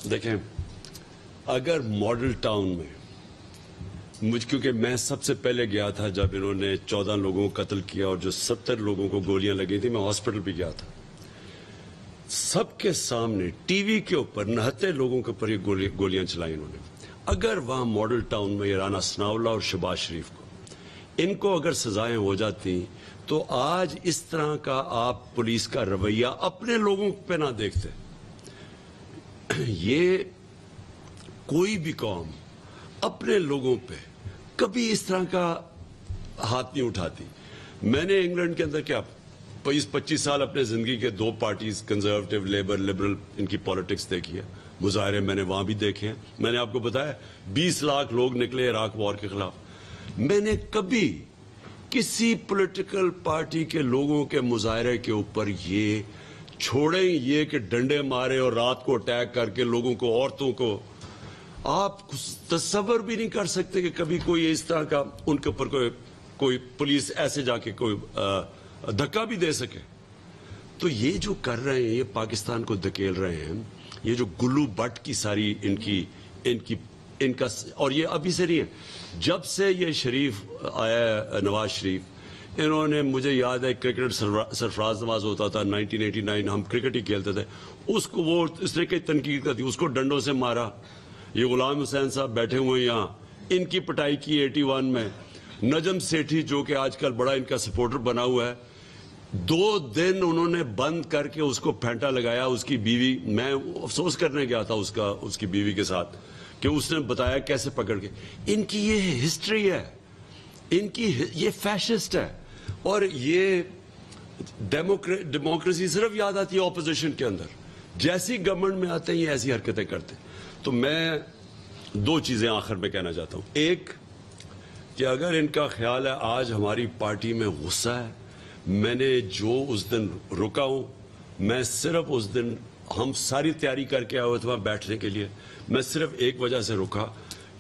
دیکھیں اگر model town میں کیونکہ میں سب سے پہلے گیا تھا جب انہوں نے 14 لوگوں کو قتل کیا اور جو 70 لوگوں کو گولیاں لگی تھی، میں ہاسپٹل بھی گیا تھا، سب کے سامنے ٹی وی کے اوپر نہتے لوگوں کے اوپر یہ گولیاں چلائی انہوں نے۔ اگر وہاں ماڈل ٹاؤن میں رانا ثناءاللہ اور شہباز شریف کو ان کو اگر سزائیں ہو جاتی تو آج اس طرح کا آپ پولیس کا رویہ اپنے لوگوں پہ نہ دیکھتے۔ یہ کوئی بھی قوم اپنے لوگوں پہ کبھی اس طرح کا ہاتھ نہیں اٹھاتی۔ میں نے انگلینڈ کے اندر کیا 25 سال اپنے زندگی کے 2 پارٹیز، کنزرویٹو، لیبر، لبرل، ان کی پالیٹکس دیکھی ہے، مظاہرے میں نے وہاں بھی دیکھے ہیں۔ میں نے آپ کو بتایا 20 لاکھ لوگ نکلے عراق وار کے خلاف۔ میں نے کبھی کسی پولیٹیکل پارٹی کے لوگوں کے مظاہرے کے اوپر یہ چھوڑیں یہ کہ ڈنڈے مارے اور رات کو اٹیک کر کے لوگوں کو، عورتوں کو، آپ تصور بھی نہیں کر سکتے کہ کبھی کوئی اس طرح کا ان کے اوپر کوئی پولیس ایسے جا کے کوئی دھکا بھی دے سکے۔ تو یہ جو کر رہے ہیں، یہ پاکستان کو دھکیل رہے ہیں، یہ جو گلو بٹ کی ساری ان کا، اور یہ ابھی سے نہیں ہے، جب سے یہ شریف آیا نواز شریف، انہوں نے، مجھے یاد ہے کرکٹ سرفراز نواز ہوتا تھا 1989، ہم کرکٹ ہی کھیلتے تھے، اس کو وہ اس طرح کی تنقید کرتی، اس کو ڈنڈوں سے مارا۔ یہ غلام حسین صاحب بیٹھے ہوئے یہاں، ان کی پٹائی کی 81 میں۔ نجم سیٹھی جو کہ آج کل بڑا ان کا سپورٹر بنا ہوا ہے، 2 دن انہوں نے بند کر کے اس کو پھینٹا لگایا۔ اس کی بیوی، میں افسوس کرنے گیا تھا اس کی بیوی کے ساتھ کہ اس نے بتایا کیسے پکڑ کے۔ ان کی یہ ہسٹری ہے، ان کی یہ فیشسٹ ہے، اور یہ ڈیموکریسی صرف یاد آتی ہے اپوزیشن کے اندر، جیسی گورنمنٹ میں آتے ہیں یہ ایسی حرکتیں کرتے ہیں۔ تو میں 2 چیزیں آخر میں کہنا چاہتا ہوں۔ ایک کہ اگر ان کا خیال ہے آج ہماری پارٹی میں غصہ ہے، میں نے جو اس دن رکا ہوں، میں صرف اس دن، ہم ساری تیاری کر کے آئے ہوئے تھے وہاں بیٹھنے کے لیے، میں صرف ایک وجہ سے رکا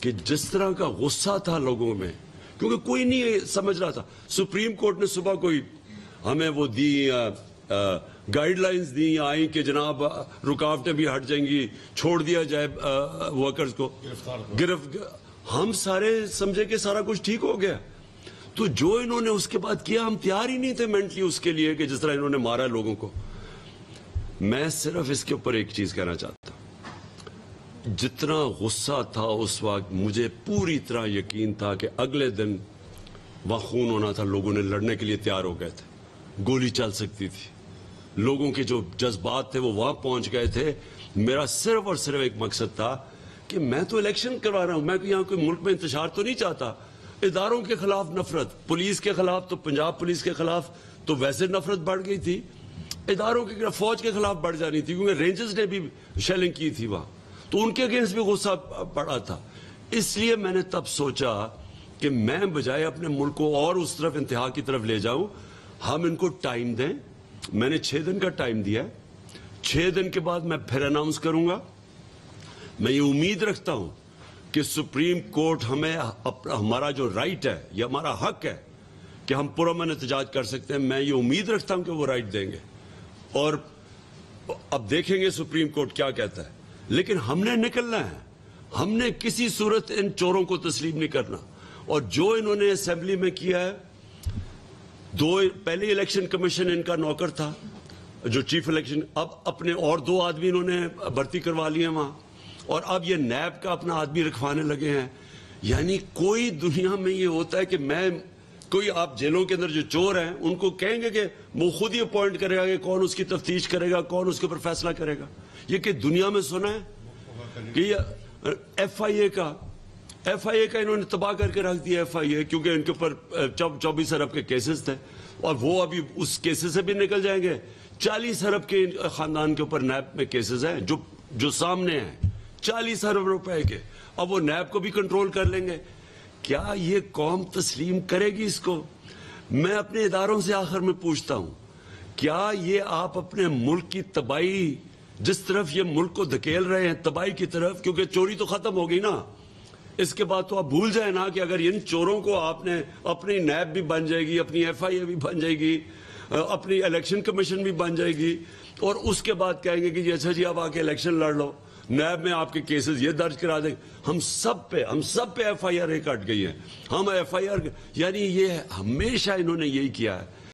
کہ جس طرح کا غصہ تھا لوگوں میں، کیونکہ کوئی نہیں سمجھ رہا تھا۔ سپریم کورٹ نے صبح کوئی ہمیں وہ دی گائیڈ لائنز دی آئیں کہ جناب رکاوٹیں بھی ہٹ جائیں گی، چھوڑ دیا جائے ورکرز کو ہم سارے سمجھے کہ سارا کچھ ٹھیک ہو گیا۔ تو جو انہوں نے اس کے بعد کیا، ہم تیار ہی نہیں تھے مینٹلی اس کے لیے کہ جس طرح انہوں نے مارا لوگوں کو۔ میں صرف اس کے اوپر ایک چیز کہنا چاہتا ہوں، جتنا غصہ تھا اس وقت، مجھے پوری طرح یقین تھا کہ اگلے دن وہاں خون ہونا تھا، لوگوں نے لڑنے کے لیے تیار ہو گئے تھے، گولی چل سکتی تھی، لوگوں کے جو جذبات تھے وہ وہاں پہنچ گئے تھے۔ میرا صرف اور صرف ایک مقصد تھا کہ میں تو الیکشن کروا رہا ہوں، میں یہاں کوئی ملک میں انتشار تو نہیں چاہتا۔ اداروں کے خلاف نفرت، پولیس کے خلاف، تو پنجاب پولیس کے خلاف تو ویسے نفرت بڑھ گئی تھی، اداروں کے خلاف، فوج کے خلاف بڑھ جانی تھی، کیونکہ رینجرز نے بھی شیلنگ کی تھی وہاں، تو ان کے اگینسٹ بھی غصہ بڑھا تھا۔ اس لیے میں نے تب سوچا کہ میں بجائے اپنے ملک کو اور اس طرف انتہا کی طرف لے جاؤں، ہم ان کو ٹائم دیں۔ میں نے 6 دن کا ٹائم دیا ہے، 6 دن کے بعد میں پھر اناؤنس کروں گا۔ میں یہ امید رکھتا ہوں کہ سپریم کورٹ ہمیں ہمارا جو رائٹ ہے، یہ ہمارا حق ہے کہ ہم پرامن احتجاج کر سکتے ہیں، میں یہ امید رکھتا ہوں کہ وہ رائٹ دیں گے، اور اب دیکھیں گے سپریم کورٹ کیا کہتا ہے۔ لیکن ہم نے نکلنا ہے، ہم نے کسی صورت ان چوروں کو تسلیم نہیں کرنا۔ اور جو انہوں نے اسمبلی میں کیا ہے، پہلے الیکشن کمیشن ان کا نوکر تھا جو چیف الیکشن، اب اپنے اور 2 آدمی انہوں نے بھرتی کروا لیے وہاں، اور اب یہ نیب کا اپنا آدمی رکھوانے لگے ہیں۔ یعنی کوئی دنیا میں یہ ہوتا ہے کہ کوئی آپ جیلوں کے اندر جو چور ہیں ان کو کہیں گے کہ وہ خود ہی اپوائنٹ کرے گا کہ کون اس کی تفتیش کرے گا، کون اس کے اوپر فیصلہ کرے گا۔ یہ کہ دنیا میں سنا ہے کہ یہ ایف آئی اے کا انہوں نے تباہ کر کے رکھ دیا، ایف آئی اے، کیونکہ ان کے اوپر 24 ارب کے کیسز تھے، اور وہ ابھی اس کیسز سے بھی نکل جائیں گے۔ 40 ارب کے خاندان کے اوپر نیب میں کیسز ہیں جو سامنے ہیں، 40 ارب روپے کے، اب وہ نیب کو بھی کنٹرول کر لیں گے۔ کیا یہ قوم تسلیم کرے گی اس کو؟ میں اپنے اداروں سے آخر میں پوچھتا ہوں، کیا یہ آپ اپنے ملک کی تباہی، جس طرف یہ ملک کو دھکیل رہے ہیں تباہی کی طرف، کیونکہ چوری تو ختم ہو گئی نا، اس کے بعد تو آپ بھول جائیں نا کہ اگر ان چوروں کو آپ نے، اپنی نیب بھی بن جائے گی، اپنی ایف آئی اے بھی بن جائے گی، اپنی الیکشن کمیشن بھی بن جائے گی، اور اس کے بعد کہیں گے کہ اچھا جی اب آ کے الیکشن لڑ لو، نیب میں آپ کے کیسز یہ درج کرا دیں. ہم سب پہ ایف آئی آر کٹ گئی ہیں. ہم ایف آئی آر یعنی یہ ہمیشہ انہوں نے یہی کیا ہے.